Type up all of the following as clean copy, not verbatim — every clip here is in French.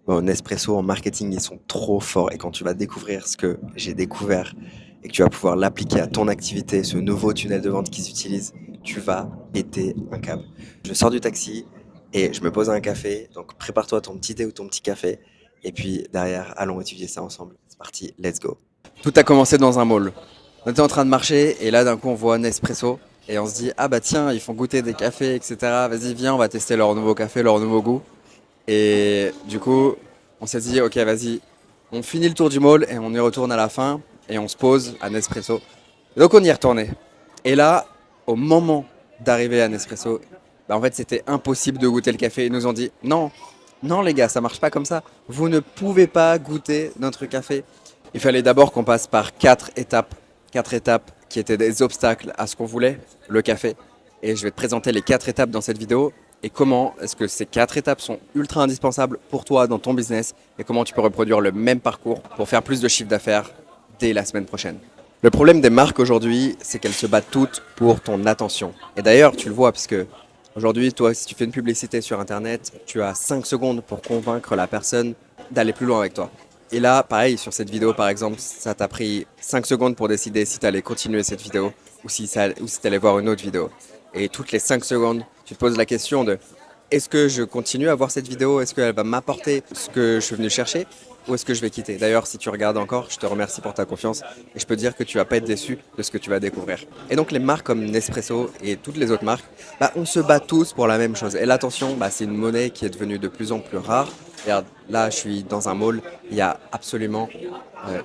Bon, Nespresso en marketing, ils sont trop forts. Et quand tu vas découvrir ce que j'ai découvert et que tu vas pouvoir l'appliquer à ton activité, ce nouveau tunnel de vente qu'ils utilisent, tu vas péter un câble. Je sors du taxi et je me pose à un café. Donc prépare-toi ton petit thé ou ton petit café. Et puis derrière, allons étudier ça ensemble. C'est parti, let's go. Tout a commencé dans un mall. On était en train de marcher et là d'un coup on voit Nespresso et on se dit ah bah tiens ils font goûter des cafés etc. Vas-y viens on va tester leur nouveau café, leur nouveau goût. Et du coup, on s'est dit, ok, vas-y, on finit le tour du mall et on y retourne à la fin et on se pose à Nespresso. Donc on y est retourné. Et là, au moment d'arriver à Nespresso, bah en fait c'était impossible de goûter le café. Ils nous ont dit, non, non les gars, ça marche pas comme ça. Vous ne pouvez pas goûter notre café. Il fallait d'abord qu'on passe par quatre étapes qui étaient des obstacles à ce qu'on voulait, le café. Et je vais te présenter les 4 étapes dans cette vidéo et comment est-ce que ces 4 étapes sont ultra indispensables pour toi dans ton business et comment tu peux reproduire le même parcours pour faire plus de chiffre d'affaires dès la semaine prochaine. Le problème des marques aujourd'hui, c'est qu'elles se battent toutes pour ton attention. Et d'ailleurs, tu le vois, puisque aujourd'hui, toi, si tu fais une publicité sur Internet, tu as 5 secondes pour convaincre la personne d'aller plus loin avec toi. Et là, pareil, sur cette vidéo, par exemple, ça t'a pris 5 secondes pour décider si tu allais continuer cette vidéo ou si tu allais voir une autre vidéo. Et toutes les 5 secondes, tu te poses la question de est-ce que je continue à voir cette vidéo? Est-ce qu'elle va m'apporter ce que je suis venu chercher? Ou est-ce que je vais quitter? D'ailleurs, si tu regardes encore, je te remercie pour ta confiance et je peux te dire que tu vas pas être déçu de ce que tu vas découvrir. Et donc les marques comme Nespresso et toutes les autres marques, bah, on se bat tous pour la même chose. Et l'attention, bah, c'est une monnaie qui est devenue de plus en plus rare. Regarde, là, je suis dans un mall, il y a absolument,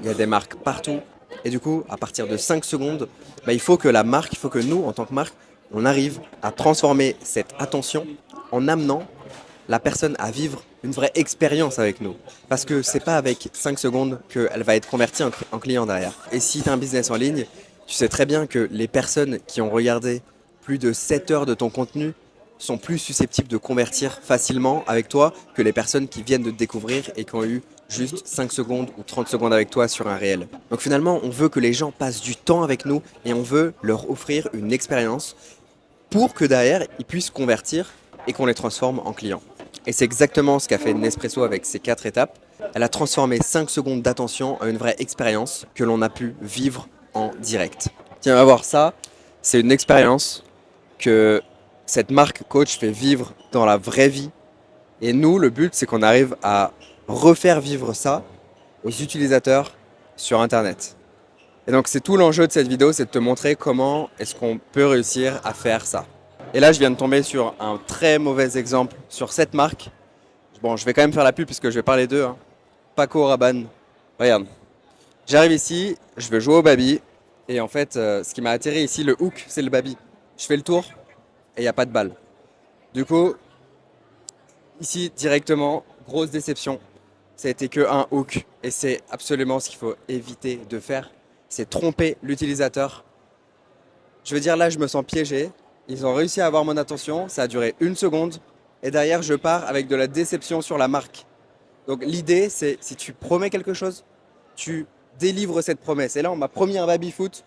il y a des marques partout. Et du coup, à partir de 5 secondes, bah, il faut que la marque, il faut que nous, en tant que marque, on arrive à transformer cette attention en amenant la personne à vivre une vraie expérience avec nous. Parce que c'est pas avec 5 secondes qu'elle va être convertie en client derrière. Et si tu as un business en ligne, tu sais très bien que les personnes qui ont regardé plus de 7 heures de ton contenu sont plus susceptibles de convertir facilement avec toi que les personnes qui viennent de te découvrir et qui ont eu juste 5 secondes ou 30 secondes avec toi sur un réel. Donc finalement, on veut que les gens passent du temps avec nous et on veut leur offrir une expérience pour que derrière, ils puissent convertir et qu'on les transforme en clients. Et c'est exactement ce qu'a fait Nespresso avec ces 4 étapes. Elle a transformé 5 secondes d'attention en une vraie expérience que l'on a pu vivre en direct. Tiens, on va voir ça. C'est une expérience que cette marque coach fait vivre dans la vraie vie. Et nous, le but, c'est qu'on arrive à refaire vivre ça aux utilisateurs sur Internet. Et donc c'est tout l'enjeu de cette vidéo, c'est de te montrer comment est-ce qu'on peut réussir à faire ça. Et là je viens de tomber sur un très mauvais exemple sur cette marque. Bon, je vais quand même faire la pub puisque je vais parler d'eux, hein. Paco Rabanne. Regarde, j'arrive ici, je veux jouer au baby. Et en fait, ce qui m'a atterri ici, le hook, c'est le baby. Je fais le tour et il n'y a pas de balle. Du coup, ici directement, grosse déception. Ça a été que un hook. Et c'est absolument ce qu'il faut éviter de faire. C'est tromper l'utilisateur. Je veux dire, là, je me sens piégé. Ils ont réussi à avoir mon attention. Ça a duré 1 seconde. Et derrière, je pars avec de la déception sur la marque. Donc, l'idée, c'est si tu promets quelque chose, tu délivres cette promesse. Et là, on m'a promis un baby-foot.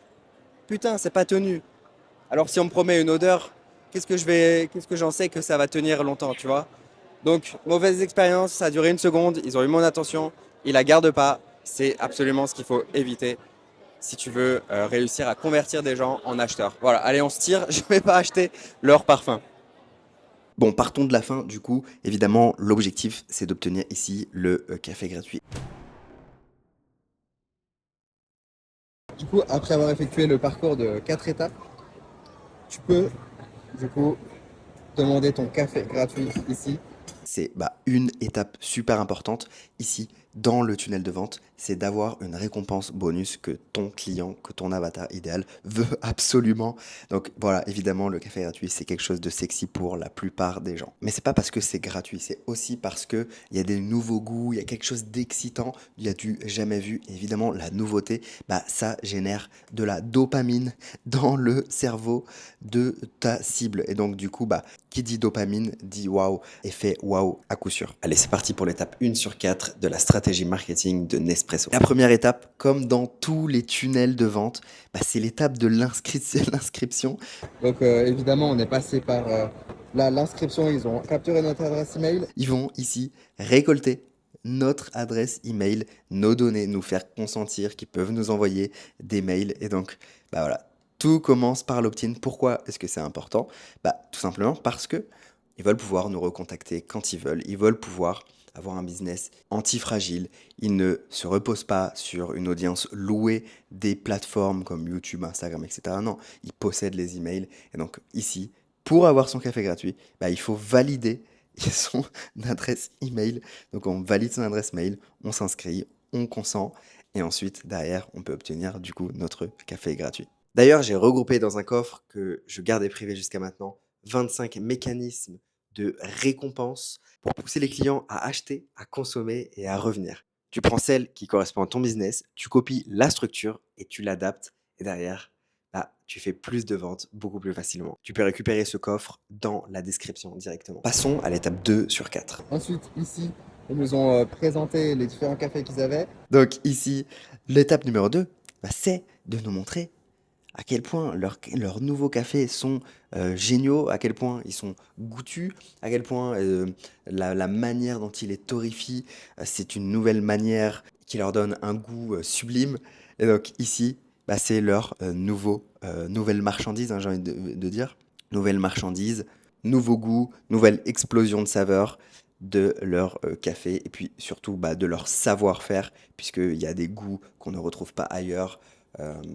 Putain, c'est pas tenu. Alors, si on me promet une odeur, qu'est-ce que j'en sais que ça va tenir longtemps, tu vois? Donc, mauvaise expérience. Ça a duré 1 seconde. Ils ont eu mon attention. Ils la gardent pas. C'est absolument ce qu'il faut éviter si tu veux réussir à convertir des gens en acheteurs. Voilà, allez, on se tire, je ne vais pas acheter leur parfum. Bon, partons de la fin, du coup, évidemment, l'objectif, c'est d'obtenir ici le café gratuit. Du coup, après avoir effectué le parcours de 4 étapes, tu peux, du coup, demander ton café gratuit ici. C'est une étape super importante ici dans le tunnel de vente, c'est d'avoir une récompense bonus que ton client, que ton avatar idéal veut absolument. Donc voilà, évidemment, le café gratuit, c'est quelque chose de sexy pour la plupart des gens. Mais c'est pas parce que c'est gratuit, c'est aussi parce que il y a des nouveaux goûts, il y a quelque chose d'excitant, il y a du jamais vu. Et évidemment, la nouveauté, ça génère de la dopamine dans le cerveau de ta cible. Et donc du coup, qui dit dopamine dit waouh, effet waouh à coup sûr. Allez, c'est parti pour l'étape 1 sur 4 de la stratégie marketing de Nespresso. La première étape, comme dans tous les tunnels de vente, c'est l'étape de l'inscription. Donc évidemment, on est passé par l'inscription, ils ont capturé notre adresse email. Ils vont ici récolter notre adresse email, nos données, nous faire consentir, qu'ils peuvent nous envoyer des mails. Et donc, bah voilà, tout commence par l'opt-in. Pourquoi est-ce que c'est important? Bah, tout simplement parce que ils veulent pouvoir nous recontacter quand ils veulent. Ils veulent pouvoir avoir un business antifragile. Ils ne se reposent pas sur une audience louée des plateformes comme YouTube, Instagram, etc. Non, ils possèdent les emails. Et donc ici, pour avoir son café gratuit, bah, il faut valider son adresse email. Donc on valide son adresse mail, on s'inscrit, on consent. Et ensuite, derrière, on peut obtenir du coup notre café gratuit. D'ailleurs, j'ai regroupé dans un coffre que je gardais privé jusqu'à maintenant 25 mécanismes de récompense pour pousser les clients à acheter, à consommer et à revenir. Tu prends celle qui correspond à ton business, tu copies la structure et tu l'adaptes. Et derrière, bah, tu fais plus de ventes beaucoup plus facilement. Tu peux récupérer ce coffre dans la description directement. Passons à l'étape 2 sur 4. Ensuite, ici, ils nous ont présenté les différents cafés qu'ils avaient. Donc ici, l'étape numéro 2, bah, c'est de nous montrer à quel point leurs nouveaux cafés sont géniaux, à quel point ils sont goûtus, à quel point la manière dont ils les torréfient, c'est une nouvelle manière qui leur donne un goût sublime. Et donc ici, bah, c'est leur nouvelle marchandise, hein, j'ai envie de dire. Nouvelle marchandise, nouveau goût, nouvelle explosion de saveurs de leur café et puis surtout bah, de leur savoir-faire puisqu'il y a des goûts qu'on ne retrouve pas ailleurs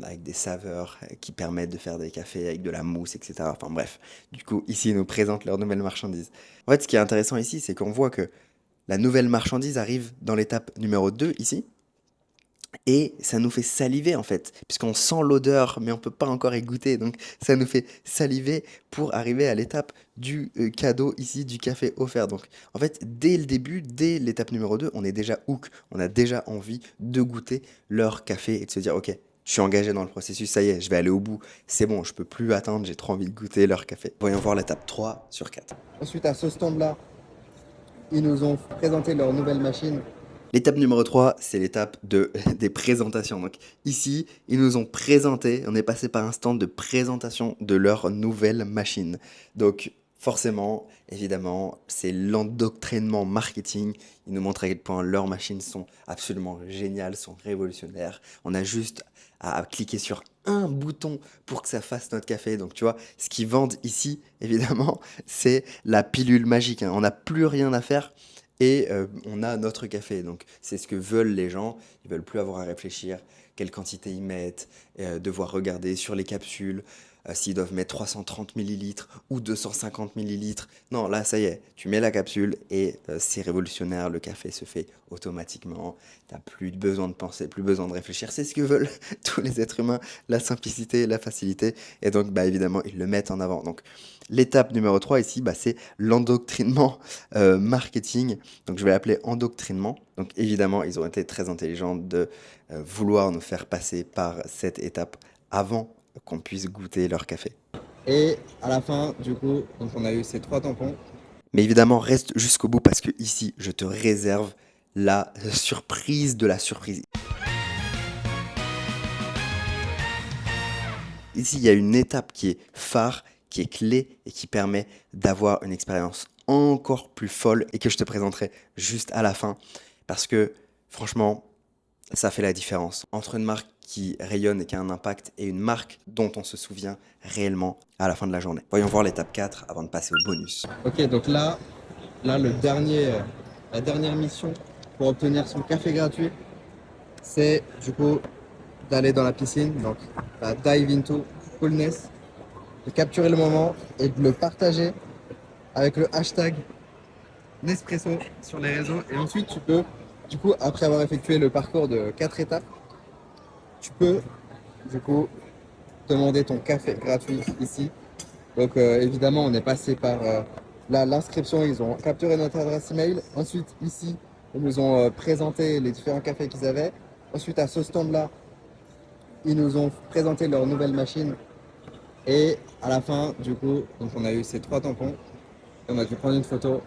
avec des saveurs qui permettent de faire des cafés avec de la mousse, etc. Enfin bref, du coup, ici, ils nous présentent leur nouvelle marchandise. En fait, ce qui est intéressant ici, c'est qu'on voit que la nouvelle marchandise arrive dans l'étape numéro 2 ici, et ça nous fait saliver en fait, puisqu'on sent l'odeur, mais on peut pas encore y goûter. Donc ça nous fait saliver pour arriver à l'étape du cadeau ici, du café offert. Donc en fait, dès le début, dès l'étape numéro 2, on est déjà hook, on a déjà envie de goûter leur café et de se dire, ok, je suis engagé dans le processus, ça y est, je vais aller au bout, c'est bon, je peux plus attendre, j'ai trop envie de goûter leur café. Voyons voir l'étape 3 sur 4. Ensuite, à ce stand-là, ils nous ont présenté leur nouvelle machine. L'étape numéro 3, c'est l'étape des présentations. Donc ici, ils nous ont présenté, on est passé par un stand de présentation de leur nouvelle machine. Donc forcément, évidemment, c'est l'endoctrinement marketing. Ils nous montrent à quel point leurs machines sont absolument géniales, sont révolutionnaires. On a juste à cliquer sur un bouton pour que ça fasse notre café. Donc tu vois, ce qu'ils vendent ici, évidemment, c'est la pilule magique, hein. On n'a plus rien à faire et on a notre café. Donc c'est ce que veulent les gens. Ils veulent plus avoir à réfléchir quelle quantité ils mettent, devoir regarder sur les capsules s'ils doivent mettre 330 millilitres ou 250 millilitres. Non, là ça y est, tu mets la capsule et c'est révolutionnaire. Le café se fait automatiquement. T'as plus besoin de penser, plus besoin de réfléchir. C'est ce que veulent tous les êtres humains, la simplicité, la facilité. Et donc bah évidemment ils le mettent en avant. Donc l'étape numéro 3 ici, bah, c'est l'endoctrinement marketing. Donc je vais l'appeler endoctrinement. Donc évidemment, ils ont été très intelligents de vouloir nous faire passer par cette étape avant qu'on puisse goûter leur café. Et à la fin, du coup, donc on a eu ces 3 tampons. Mais évidemment, reste jusqu'au bout parce que ici, je te réserve la surprise de la surprise. Ici, il y a une étape qui est phare, qui est clé et qui permet d'avoir une expérience encore plus folle et que je te présenterai juste à la fin parce que franchement, ça fait la différence entre une marque qui rayonne et qui a un impact et une marque dont on se souvient réellement à la fin de la journée. Voyons voir l'étape 4 avant de passer au bonus. Ok, donc là la dernière mission pour obtenir son café gratuit, c'est du coup d'aller dans la piscine, donc la dive into coolness, de capturer le moment et de le partager avec le hashtag Nespresso sur les réseaux. Et ensuite, tu peux, du coup, après avoir effectué le parcours de 4 étapes, tu peux, du coup, demander ton café gratuit ici. Donc, évidemment, on est passé par l'inscription. Ils ont capturé notre adresse email. Ensuite, ici, ils nous ont présenté les différents cafés qu'ils avaient. Ensuite, à ce stand-là, ils nous ont présenté leur nouvelle machine. Et à la fin, du coup, donc on a eu ces 3 tampons. Et on a dû prendre une photo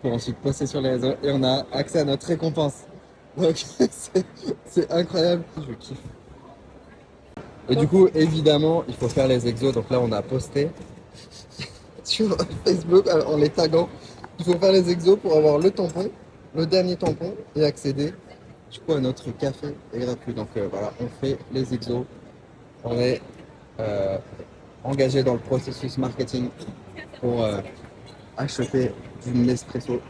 pour ensuite poster sur les réseaux et on a accès à notre récompense. Donc c'est incroyable, je kiffe. Et du coup, évidemment, il faut faire les exos. Donc là, on a posté sur Facebook en les taguant. Il faut faire les exos pour avoir le tampon le dernier tampon et accéder du coup à notre café est gratuit. Donc voilà, on fait les exos, on est euh, engagé dans le processus marketing pour acheter du Nespresso.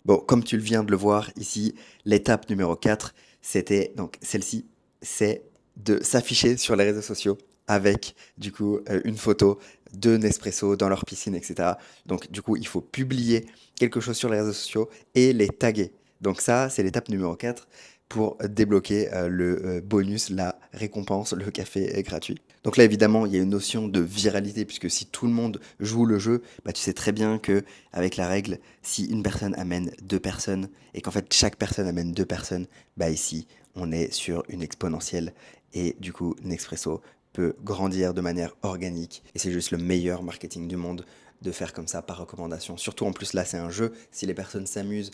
Bon, comme tu viens de le voir ici, l'étape numéro 4, c'était donc celle-ci, c'est de s'afficher sur les réseaux sociaux avec du coup une photo de Nespresso dans leur piscine, etc. Donc du coup, il faut publier quelque chose sur les réseaux sociaux et les taguer. Donc ça, c'est l'étape numéro 4 pour débloquer le bonus, la récompense, le café est gratuit. Donc là, évidemment, il y a une notion de viralité, puisque si tout le monde joue le jeu, bah, tu sais très bien que avec la règle, si une personne amène deux personnes et qu'en fait chaque personne amène deux personnes, bah ici on est sur une exponentielle et du coup Nespresso peut grandir de manière organique et c'est juste le meilleur marketing du monde de faire comme ça par recommandation. Surtout en plus là c'est un jeu, si les personnes s'amusent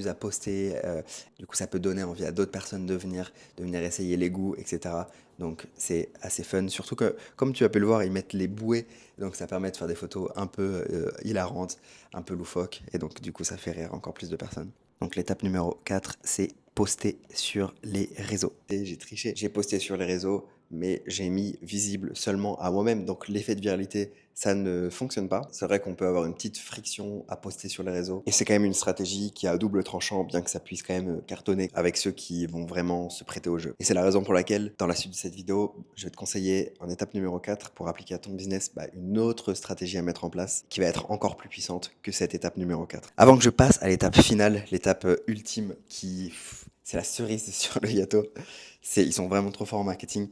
à poster, du coup ça peut donner envie à d'autres personnes de venir essayer les goûts, etc. Donc c'est assez fun, surtout que comme tu as pu le voir, ils mettent les bouées, donc ça permet de faire des photos un peu hilarantes, un peu loufoque, et donc du coup ça fait rire encore plus de personnes. Donc l'étape numéro 4, c'est poster sur les réseaux. Et j'ai triché, j'ai posté sur les réseaux, mais j'ai mis visible seulement à moi-même, donc l'effet de viralité, ça ne fonctionne pas. C'est vrai qu'on peut avoir une petite friction à poster sur les réseaux, et c'est quand même une stratégie qui a à double tranchant, bien que ça puisse quand même cartonner avec ceux qui vont vraiment se prêter au jeu. Et c'est la raison pour laquelle, dans la suite de cette vidéo, je vais te conseiller en étape numéro 4, pour appliquer à ton business, une autre stratégie à mettre en place, qui va être encore plus puissante que cette étape numéro 4. Avant que je passe à l'étape finale, l'étape ultime c'est la cerise sur le gâteau. Ils sont vraiment trop forts en marketing.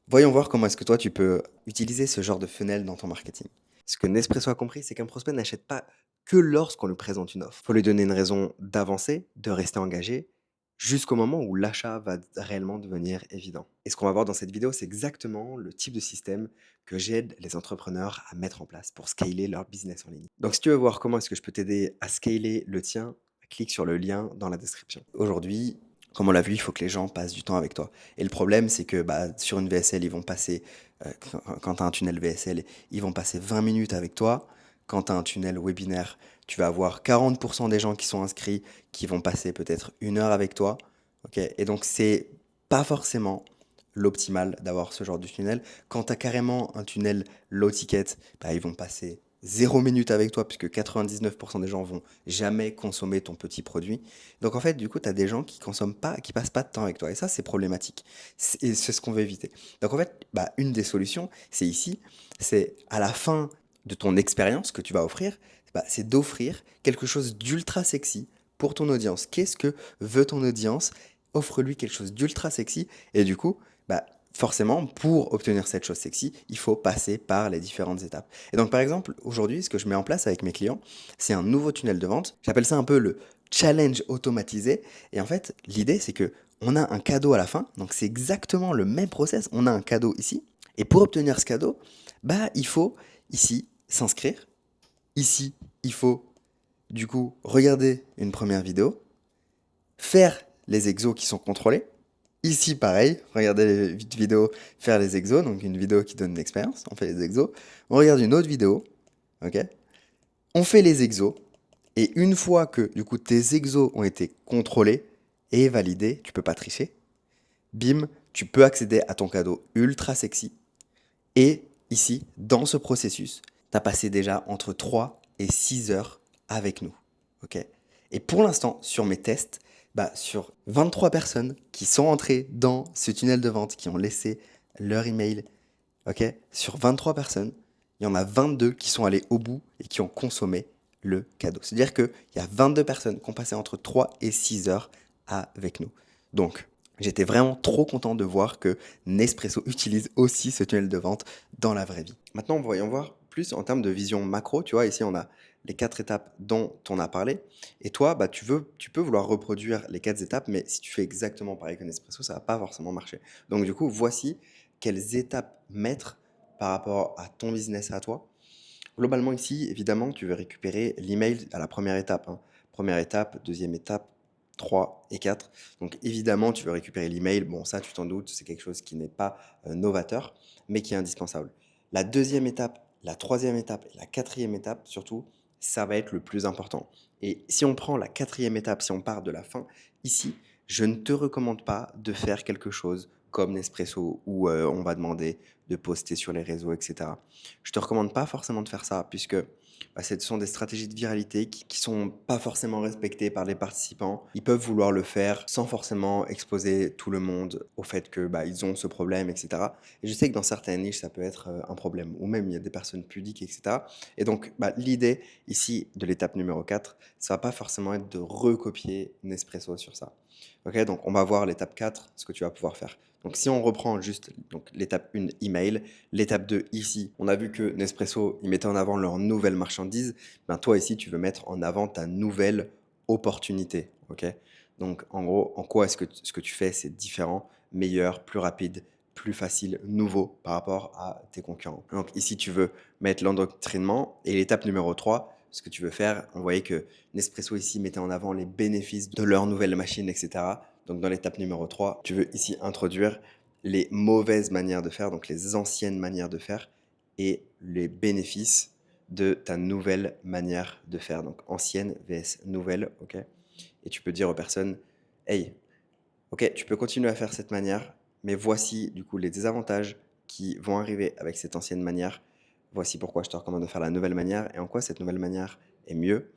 Voyons voir comment est-ce que toi tu peux utiliser ce genre de funnel dans ton marketing. Ce que Nespresso a compris, c'est qu'un prospect n'achète pas que lorsqu'on lui présente une offre. Il faut lui donner une raison d'avancer, de rester engagé, jusqu'au moment où l'achat va réellement devenir évident. Et ce qu'on va voir dans cette vidéo, c'est exactement le type de système que j'aide les entrepreneurs à mettre en place pour scaler leur business en ligne. Donc si tu veux voir comment est-ce que je peux t'aider à scaler le tien, clique sur le lien dans la description. Aujourd'hui, comme on l'a vu, il faut que les gens passent du temps avec toi. Et le problème, c'est que sur une VSL, ils vont passer, quand tu as un tunnel VSL, ils vont passer 20 minutes avec toi. Quand tu as un tunnel webinaire, tu vas avoir 40% des gens qui sont inscrits qui vont passer peut-être 1 heure avec toi. Ok. Et donc, c'est pas forcément l'optimal d'avoir ce genre de tunnel. Quand tu as carrément un tunnel low ticket, ils vont passer 0 minute avec toi, puisque 99% des gens vont jamais consommer ton petit produit. Donc en fait, du coup, tu as des gens qui consomment pas, qui passent pas de temps avec toi. Et ça, c'est problématique. Et c'est ce qu'on veut éviter. Donc en fait, une des solutions, c'est ici, c'est à la fin de ton expérience que tu vas offrir, c'est d'offrir quelque chose d'ultra sexy pour ton audience. Qu'est-ce que veut ton audience? Offre-lui quelque chose d'ultra sexy. Et du coup, forcément, pour obtenir cette chose sexy, il faut passer par les différentes étapes. Et donc, par exemple, aujourd'hui, ce que je mets en place avec mes clients, c'est un nouveau tunnel de vente. J'appelle ça un peu le challenge automatisé. Et en fait, l'idée, c'est que on a un cadeau à la fin. Donc, c'est exactement le même process. On a un cadeau ici. Et pour obtenir ce cadeau, il faut ici s'inscrire. Ici, il faut du coup regarder une première vidéo, faire les exos qui sont contrôlés. Ici, pareil, regarder les vidéos, faire les exos, donc une vidéo qui donne l'expérience, on fait les exos. On regarde une autre vidéo, ok? On fait les exos, et une fois que du coup tes exos ont été contrôlés et validés, tu peux pas tricher, bim, tu peux accéder à ton cadeau ultra sexy. Et ici, dans ce processus, tu as passé déjà entre 3 et 6 heures avec nous. Ok. Et pour l'instant, sur mes tests, sur 23 personnes qui sont entrées dans ce tunnel de vente, qui ont laissé leur email, ok, sur 23 personnes, il y en a 22 qui sont allées au bout et qui ont consommé le cadeau. C'est-à-dire qu'il y a 22 personnes qui ont passé entre 3 et 6 heures avec nous. Donc, j'étais vraiment trop content de voir que Nespresso utilise aussi ce tunnel de vente dans la vraie vie. Maintenant, voyons voir plus en termes de vision macro. Tu vois, ici, on a les 4 étapes dont on a parlé. Et toi, tu peux vouloir reproduire les 4 étapes, mais si tu fais exactement pareil que Nespresso, ça va pas forcément marcher. Donc, du coup, voici quelles étapes mettre par rapport à ton business à toi. Globalement, ici, évidemment, tu veux récupérer l'email à la première étape, hein. Première étape, deuxième étape, 3 et 4. Donc évidemment, tu veux récupérer l'email. Bon, ça, tu t'en doutes, c'est quelque chose qui n'est pas novateur, mais qui est indispensable. La deuxième étape, la troisième étape et la quatrième étape, surtout, ça va être le plus important. Et si on prend la quatrième étape, si on part de la fin, ici, je ne te recommande pas de faire quelque chose comme Nespresso où on va demander de poster sur les réseaux, etc. Je te recommande pas forcément de faire ça puisque ce sont des stratégies de viralité qui sont pas forcément respectées par les participants. Ils peuvent vouloir le faire sans forcément exposer tout le monde au fait que ils ont ce problème, etc. Et je sais que dans certaines niches, ça peut être un problème, ou même il y a des personnes pudiques, etc. Et donc, l'idée ici de l'étape numéro 4, ça va pas forcément être de recopier Nespresso sur ça. Ok, donc on va voir l'étape 4, ce que tu vas pouvoir faire. Donc si on reprend juste l'étape 1, email, l'étape 2, ici, on a vu que Nespresso, ils mettaient en avant leur nouvelle marchandise. Toi ici, tu veux mettre en avant ta nouvelle opportunité. Ok, donc en gros, en quoi est-ce que ce que tu fais, c'est différent, meilleur, plus rapide, plus facile, nouveau par rapport à tes concurrents. Donc ici, tu veux mettre l'endoctrinement. Et l'étape numéro 3, ce que tu veux faire, on voyait que Nespresso ici mettait en avant les bénéfices de leur nouvelle machine, etc. Donc dans l'étape numéro 3, tu veux ici introduire les mauvaises manières de faire, donc les anciennes manières de faire, et les bénéfices de ta nouvelle manière de faire. Donc ancienne vs nouvelle, ok. Et tu peux dire aux personnes, hey, ok, tu peux continuer à faire cette manière, mais voici du coup les désavantages qui vont arriver avec cette ancienne manière. Voici pourquoi je te recommande de faire la nouvelle manière et en quoi cette nouvelle manière est mieux.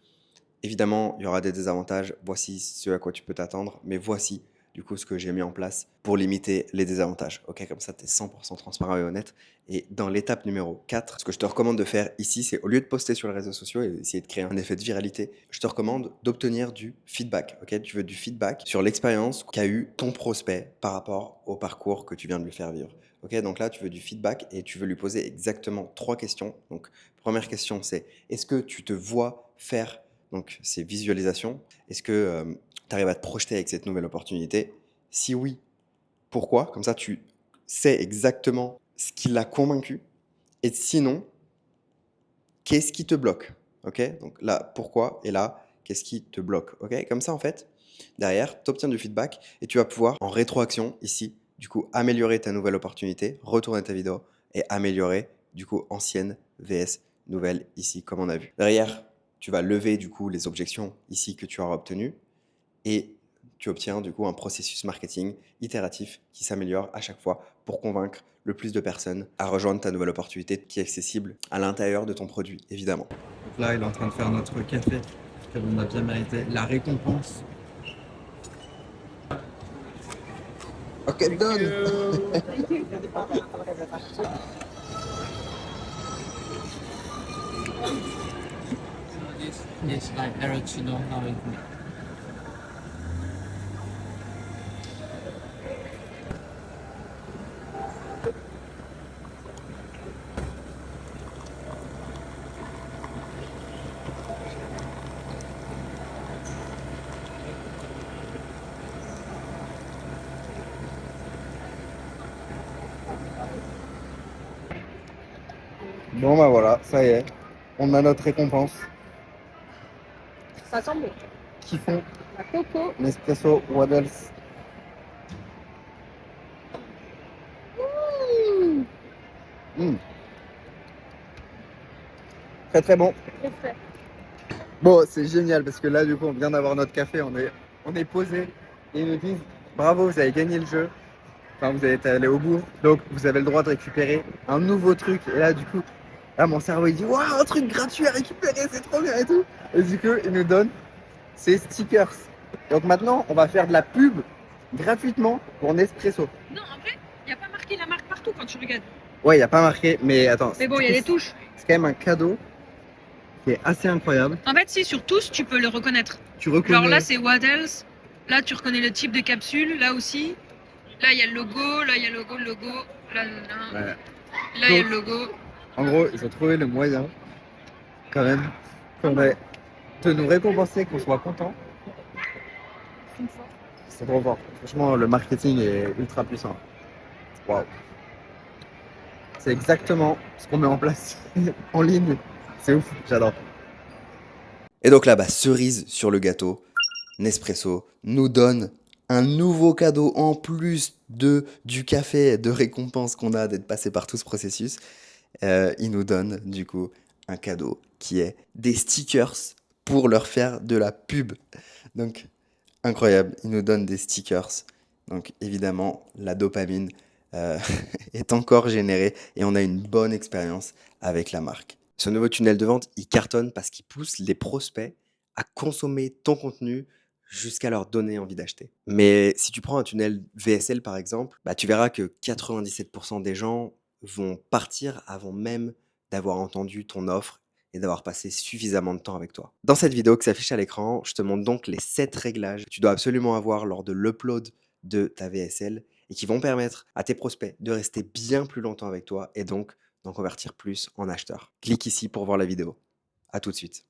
Évidemment, il y aura des désavantages. Voici ce à quoi tu peux t'attendre, mais voici du coup ce que j'ai mis en place pour limiter les désavantages. Ok, comme ça, tu es 100% transparent et honnête. Et dans l'étape numéro 4, ce que je te recommande de faire ici, c'est au lieu de poster sur les réseaux sociaux et essayer de créer un effet de viralité, je te recommande d'obtenir du feedback. Ok, tu veux du feedback sur l'expérience qu'a eu ton prospect par rapport au parcours que tu viens de lui faire vivre. Ok, donc là, tu veux du feedback et tu veux lui poser exactement 3 questions. Donc, première question, c'est est-ce que tu te vois faire ces visualisations? Est-ce que tu arrives à te projeter avec cette nouvelle opportunité? Si oui, pourquoi? Comme ça, tu sais exactement ce qui l'a convaincu. Et sinon, qu'est-ce qui te bloque? Ok, donc là, pourquoi? Et là, qu'est-ce qui te bloque? Ok, comme ça, en fait, derrière, tu obtiens du feedback et tu vas pouvoir, en rétroaction, ici, du coup, améliorer ta nouvelle opportunité, retourner ta vidéo et améliorer, du coup, ancienne vs nouvelle, ici, comme on a vu. Derrière, tu vas lever, du coup, les objections ici que tu auras obtenues et tu obtiens du coup un processus marketing itératif qui s'améliore à chaque fois pour convaincre le plus de personnes à rejoindre ta nouvelle opportunité qui est accessible à l'intérieur de ton produit, évidemment. Donc là, il est en train de faire notre café, qu'on a bien mérité. La récompense. Ok, done. This like error to know how it. Bon voilà, ça y est. On a notre récompense. Ça sent bon. Kiffons La coco. Nespresso, what else? Mm. Très très bon. Très frais. Bon, c'est génial parce que là, du coup, on vient d'avoir notre café, on est posé et ils nous disent bravo, vous avez gagné le jeu. Enfin, vous êtes allé au bout, donc vous avez le droit de récupérer un nouveau truc. Et là, du coup, là, mon cerveau il dit waouh, un truc gratuit à récupérer, c'est trop bien et tout. Et du coup, il nous donne ces stickers. Donc maintenant, on va faire de la pub gratuitement pour Nespresso. Non, en vrai, il n'y a pas marqué la marque partout quand tu regardes. Ouais, il n'y a pas marqué, mais attends. Mais bon, il y a des touches. C'est quand même un cadeau qui est assez incroyable. En fait, si, sur tous, tu peux le reconnaître. Tu reconnais. Genre là, c'est What Else. Là, tu reconnais le type de capsule. Là aussi. Là, il y a le logo. Là, il y a le logo. Là, là. Ouais. Là, il y a le logo. En gros, ils ont trouvé le moyen, quand même, de nous récompenser, qu'on soit content. C'est trop fort. Franchement, le marketing est ultra puissant. Waouh. C'est exactement ce qu'on met en place en ligne. C'est ouf, j'adore. Et donc là, cerise sur le gâteau, Nespresso nous donne un nouveau cadeau en plus du café de récompense qu'on a d'être passé par tout ce processus. Il nous donne du coup un cadeau qui est des stickers pour leur faire de la pub. Donc, incroyable, ils nous donnent des stickers. Donc, évidemment, la dopamine euh, est encore générée et on a une bonne expérience avec la marque. Ce nouveau tunnel de vente, il cartonne parce qu'il pousse les prospects à consommer ton contenu jusqu'à leur donner envie d'acheter. Mais si tu prends un tunnel VSL par exemple, bah, tu verras que 97% des gens vont partir avant même d'avoir entendu ton offre et d'avoir passé suffisamment de temps avec toi. Dans cette vidéo qui s'affiche à l'écran, je te montre donc les 7 réglages que tu dois absolument avoir lors de l'upload de ta VSL et qui vont permettre à tes prospects de rester bien plus longtemps avec toi et donc d'en convertir plus en acheteurs. Clique ici pour voir la vidéo. À tout de suite.